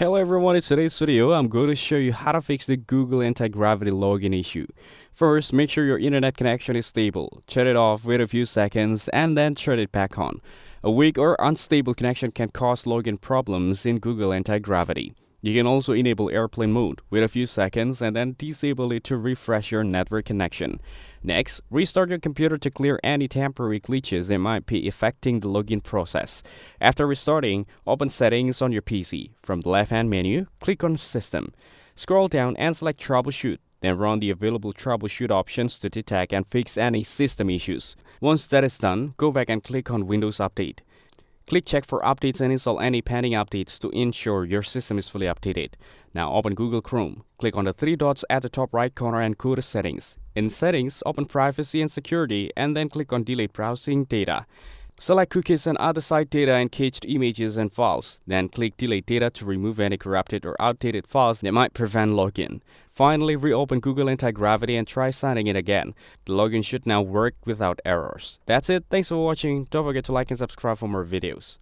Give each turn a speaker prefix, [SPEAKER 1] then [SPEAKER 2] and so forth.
[SPEAKER 1] Hello everyone, in today's video, I'm going to show you how to fix the Google Antigravity login issue. First, make sure your internet connection is stable. Shut it off, wait a few seconds, and then turn it back on. A weak or unstable connection can cause login problems in Google Antigravity. You can also enable airplane mode, wait a few seconds, and then disable it to refresh your network connection. Next, restart your computer to clear any temporary glitches that might be affecting the login process. After restarting, open Settings on your PC. From the left-hand menu, click on System. Scroll down and select Troubleshoot. Then run the available troubleshoot options to detect and fix any system issues. Once that is done, go back and click on Windows Update. Click Check for updates and install any pending updates to ensure your system is fully updated. Now open Google Chrome. Click on the three dots at the top right corner and go to Settings. In Settings, open Privacy and Security and then click on Delete Browsing Data. Select cookies and other site data and cached images and files. Then click Delete Data to remove any corrupted or outdated files that might prevent login. Finally, reopen Google Antigravity and try signing in again. The login should now work without errors. That's it. Thanks for watching. Don't forget to like and subscribe for more videos.